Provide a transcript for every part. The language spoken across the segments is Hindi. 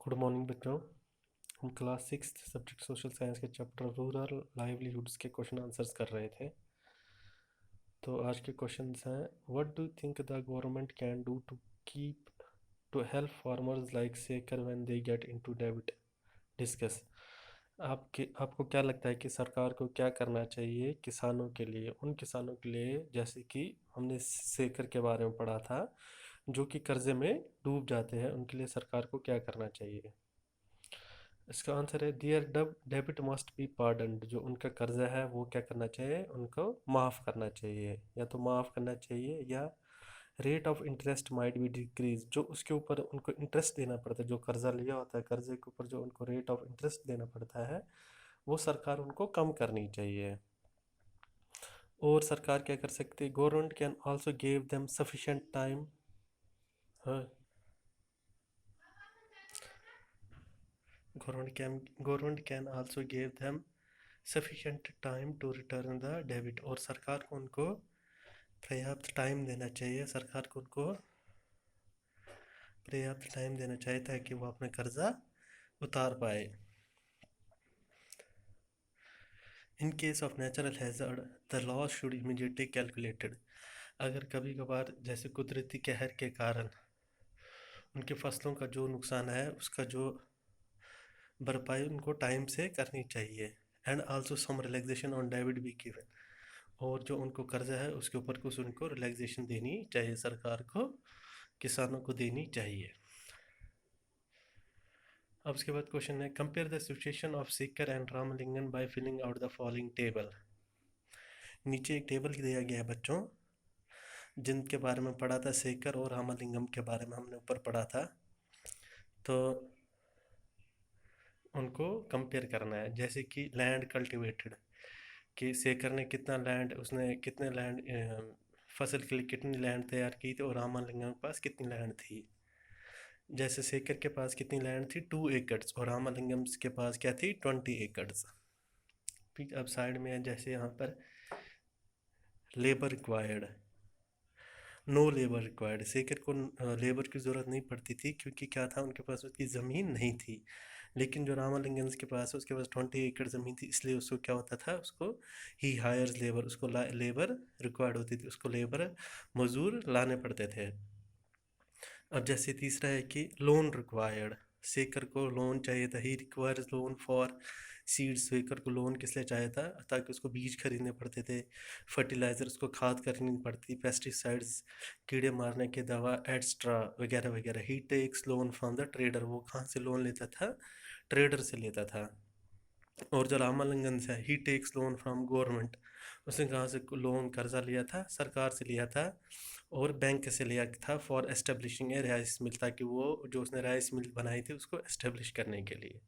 गुड मॉर्निंग बच्चों। हम क्लास 6 सब्जेक्ट सोशल साइंस के चैप्टर रूरल लाइवलीहुड्स के क्वेश्चन आंसर्स कर रहे थे। तो आज के क्वेश्चंस हैं, what do think the government can do to help farmers like Shekhar when they get into डेब्ट। डिस्कस। आपको क्या लगता है कि सरकार को क्या करना चाहिए किसानों के लिए, उन किसानों के लिए जैसे कि हमने शेखर के बारे में पढ़ा था, जो कि कर्जे में डूब जाते हैं, उनके लिए सरकार को क्या करना चाहिए। इसका आंसर है दियर डेबिट मस्ट बी पार्डन्ड। जो उनका कर्जा है वो क्या करना चाहिए, उनको माफ़ करना चाहिए, या तो माफ़ करना चाहिए या rate of interest might be decrease. जो उसके ऊपर उनको इंटरेस्ट देना पड़ता है, जो कर्जा लिया होता है कर्जे के ऊपर जो उनको रेट ऑफ इंटरेस्ट देना पड़ता है, वो सरकार उनको कम करनी चाहिए। और सरकार क्या कर सकती है, government can also give them sufficient time. Government can also give them sufficient time to return the debit. और सरकार को उनको पर्याप्त टाइम देना चाहिए, सरकार को उनको पर्याप्त टाइम देना चाहिए ताकि वो अपना कर्जा उतार पाए। In case of natural hazard the loss should immediately calculated. अगर कभी कभार जैसे कुदरती कहर के कारण उनकी फसलों का जो नुकसान है उसका जो भरपाई उनको टाइम से करनी चाहिए। And also some relaxation on debit be given. और जो उनको कर्जा है उसके ऊपर कुछ उनको रिलैक्सेशन देनी चाहिए, सरकार को किसानों को देनी चाहिए। अब उसके बाद क्वेश्चन है, compare the situation of Shekhar and Ramalingan by filling out the following table. नीचे एक टेबल दिया गया है बच्चों, जिनके बारे में पढ़ा था, शेखर और रामलिंगम के बारे में हमने ऊपर पढ़ा था। तो उनको कंपेयर करना है, जैसे कि लैंड कल्टिवेटेड, कि शेखर ने कितना लैंड, उसने कितने लैंड फसल के लिए कितनी लैंड तैयार की थी, और रामलिंगम के पास कितनी लैंड थी। जैसे शेखर के पास कितनी लैंड थी, 2 एकड़्स, और रामलिंगम के पास क्या थी, 20 एकड़्स। ठीक, अब साइड में है जैसे यहाँ पर labour required, no labour required. Shekhar को लेबर की ज़रूरत नहीं पड़ती थी क्योंकि क्या था, उनके पास उसकी ज़मीन नहीं थी। लेकिन जो रामालिंगन के पास है उसके पास 20 एकड़ ज़मीन थी, इसलिए उसको क्या होता था, उसको ही हायर्स लेबर, उसको लेबर रिक्वायर्ड होती थी, उसको लेबर मजदूर लाने पड़ते थे। अब जैसे तीसरा है कि लोन रिक्वायर्ड, शेखर को लोन चाहिए था, he requires loan for seeds. Shekhar को लोन किस लिए चाहिए था, ताकि उसको बीज खरीदने पड़ते थे, फर्टिलाइज़र उसको खाद खरीदनी पड़ती, पेस्टिसाइड्स कीड़े मारने की दवा एक्स्ट्रा वगैरह वगैरह। He takes loan from the trader, वो कहाँ से लोन लेता था, ट्रेडर से लेता था। और जो रामालिंगन है, ही टेक्स लोन फ्रॉम गवर्नमेंट, उसने कहाँ से लोन कर्जा लिया था, सरकार से लिया था, और बैंक से लिया था for establishing A rice mill, ताकि वो जो उसने राइस मिल बनाई थी उसको एस्टेब्लिश करने के लिए।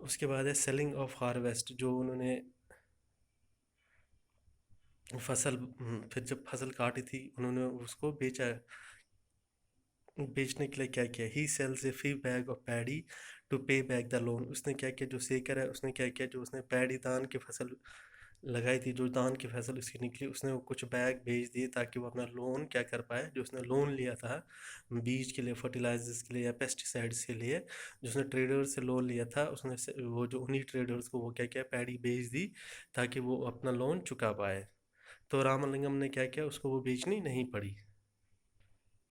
उसके बाद है सेलिंग ऑफ हार्वेस्ट, जो उन्होंने फसल फिर जब फसल काटी थी उन्होंने उसको बेचा, बेचने के लिए क्या किया, he sells a few bag of paddy to pay back the loan. उसने क्या किया, जो शेखर है उसने क्या किया, जो उसने पैडी दान की फसल लगाई थी, जो दान की फसल उसकी निकली, उसने वो कुछ बैग बेच दिए ताकि वो अपना लोन क्या कर पाए, जो उसने लोन लिया था बीज के लिए, फर्टिलाइजर्स के लिए या पेस्टिसाइड्स के लिए, जो उसने ट्रेडर से लोन लिया था, उसने वो जो उन्हीं ट्रेडर्स को वो क्या किया, पैडी बेच दी ताकि वो अपना लोन चुका पाए। तो रामलिंगम ने क्या किया, उसको वो बेचनी नहीं पड़ी।